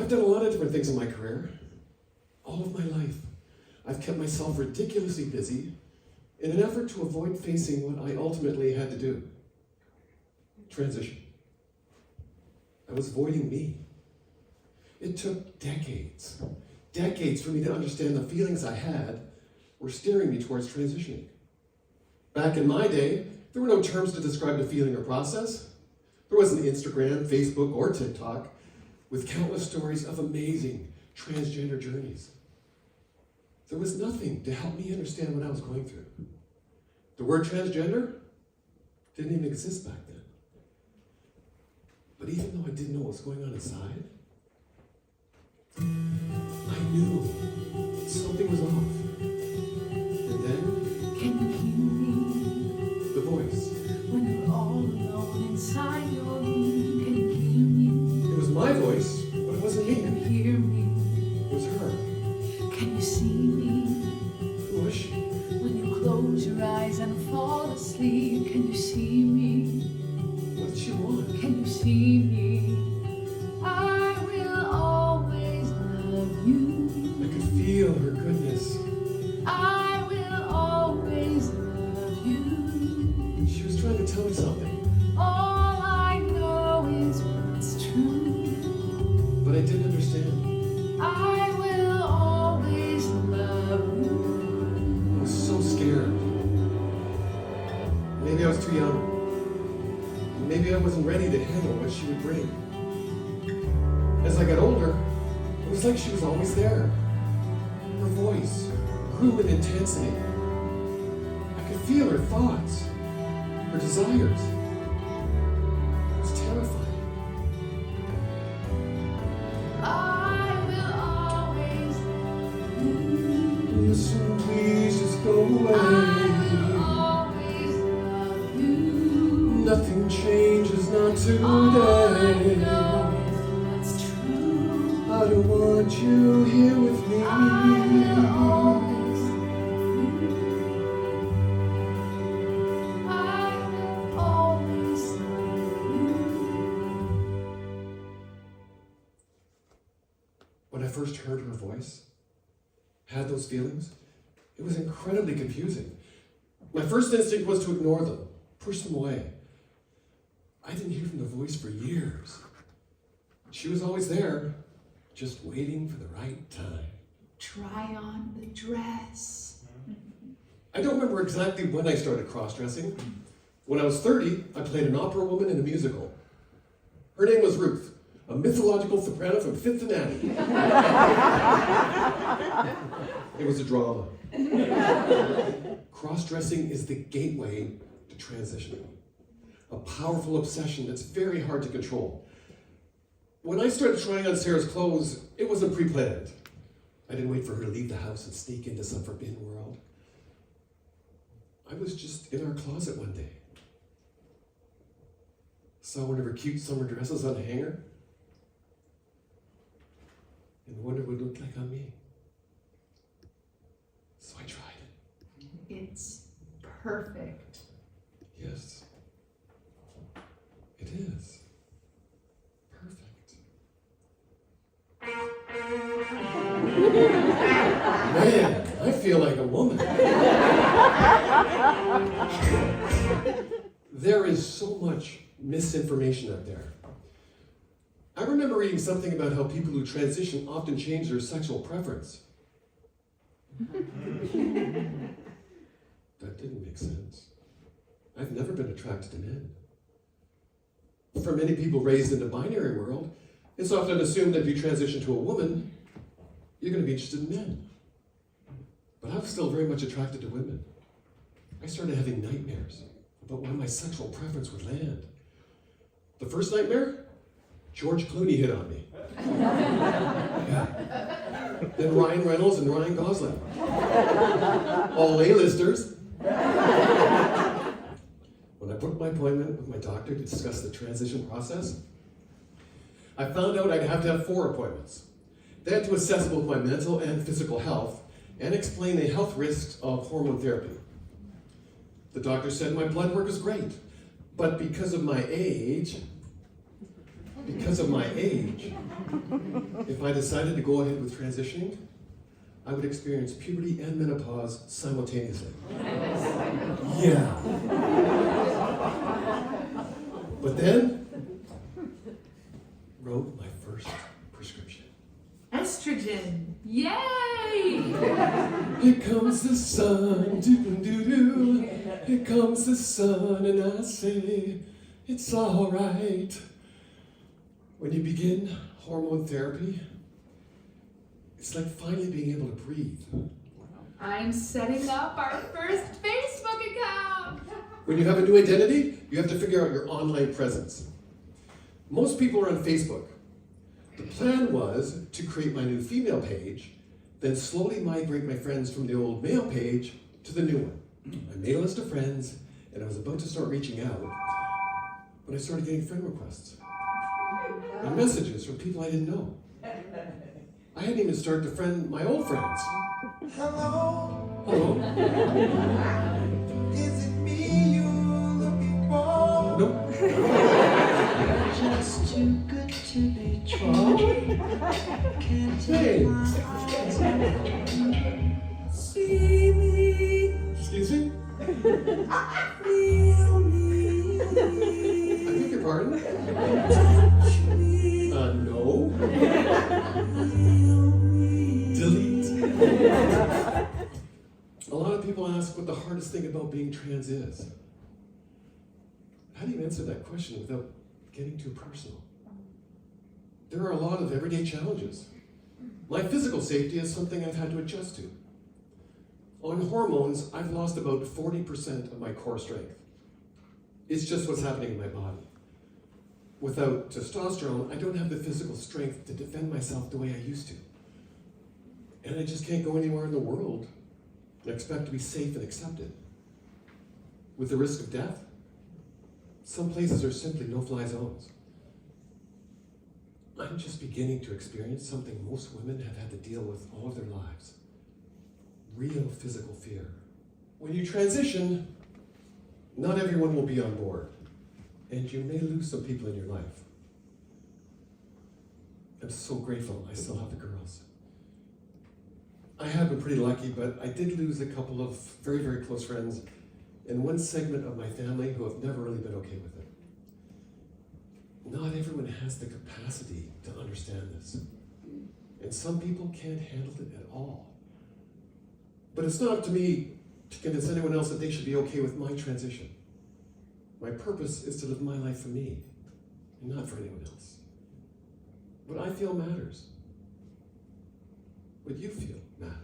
I've done a lot of different things in my career. All of my life, I've kept myself ridiculously busy in an effort to avoid facing what I ultimately had to do. Transition. I was avoiding me. It took decades for me to understand the feelings I had were steering me towards transitioning. Back in my day, there were no terms to describe the feeling or process. There wasn't Instagram, Facebook, or TikTok with countless stories of amazing transgender journeys. There was nothing to help me understand what I was going through. The word transgender didn't even exist back then. But even though I didn't know what was going on inside, I knew something was off. And then, can you hear me? The voice. When you're all alone inside your room, can you hear me? It was my voice, but it wasn't Can you me. hear me? It was her. Can you see me? Who was she? When you close your eyes and fall asleep, can you see me? What did she want? Can you see me? I will always love you. I could feel her goodness. I will always love you. She was trying to tell me something, All I know is what's true. but I didn't understand. I will always love you. I was so scared. Maybe I was too young. Maybe I wasn't ready to handle what she would bring. As I got older, it was like she was always there. Her voice grew in intensity. I could feel her thoughts, her desires. It was terrifying. I will always love you. Listen, please just go away. I will always love you. Nothing changes, not All I today. know is what's true. I don't want you here with me. I will always love you. I will always love you. When I first heard her voice, had those feelings, it was incredibly confusing. My first instinct was to ignore them, push them away. I didn't hear from the voice for years. She was always there, just waiting for the right time. Try on the dress. I don't remember exactly when I started cross-dressing. When I was 30, I played an opera woman in a musical. Her name was Ruth, a mythological soprano from Cincinnati. It was a drama. Cross-dressing is the gateway to transitioning. A powerful obsession that's very hard to control. When I started trying on Sarah's clothes, it wasn't pre-planned. I didn't wait for her to leave the house and sneak into some forbidden world. I was just in our closet one day. Saw one of her cute summer dresses on a hanger and wondered what it looked like on me. So I tried it. It's perfect. Yes, it is. Perfect. Man, I feel like a woman. There is so much misinformation out there. I remember reading something about how people who transition often change their sexual preference. That didn't make sense. I've never been attracted to men. For many people raised in the binary world, it's often assumed that if you transition to a woman, you're going to be interested in men. But I'm still very much attracted to women. I started having nightmares about where my sexual preference would land. The first nightmare? George Clooney hit on me. Yeah. Then Ryan Reynolds and Ryan Gosling. All A-listers. When I booked my appointment with my doctor to discuss the transition process, I found out I'd have to have 4 appointments. They had to assess both my mental and physical health and explain the health risks of hormone therapy. The doctor said my blood work is great, but because of my age, because of my age, if I decided to go ahead with transitioning, I would experience puberty and menopause simultaneously. Yeah. But then, wrote my first prescription. Estrogen. Yay! Here comes the sun, doo-doo-doo-doo. Here comes the sun, and I say, it's all right. When you begin hormone therapy, it's like finally being able to breathe. I'm setting up our first Facebook account. When you have a new identity, you have to figure out your online presence. Most people are on Facebook. The plan was to create my new female page, then slowly migrate my friends from the old male page to the new one. I made a list of friends, and I was about to start reaching out when I started getting friend requests and messages from people I didn't know. I hadn't even started to friend my old friends. Hello, Hello? is it me you're looking for? Nope. Just too good to be true. Can't Hey. take my eyes off you. See me, Excuse me? feel me, I beg your pardon? touch me, No. feel me. Delete. A lot of people ask what the hardest thing about being trans is. How do you answer that question without getting too personal? There are a lot of everyday challenges. My physical safety is something I've had to adjust to. On hormones, I've lost about 40% of my core strength. It's just what's happening in my body. Without testosterone, I don't have the physical strength to defend myself the way I used to. And I just can't go anywhere in the world and expect to be safe and accepted. With the risk of death, some places are simply no-fly zones. I'm just beginning to experience something most women have had to deal with all of their lives. Real physical fear. When you transition, not everyone will be on board, and you may lose some people in your life. I'm so grateful I still have the girls. I have been pretty lucky, but I did lose a couple of very, very close friends and one segment of my family who have never really been okay with it. Not everyone has the capacity to understand this, and some people can't handle it at all. But it's not up to me to convince anyone else that they should be okay with my transition. My purpose is to live my life for me, and not for anyone else. What I feel matters. What you feel matters.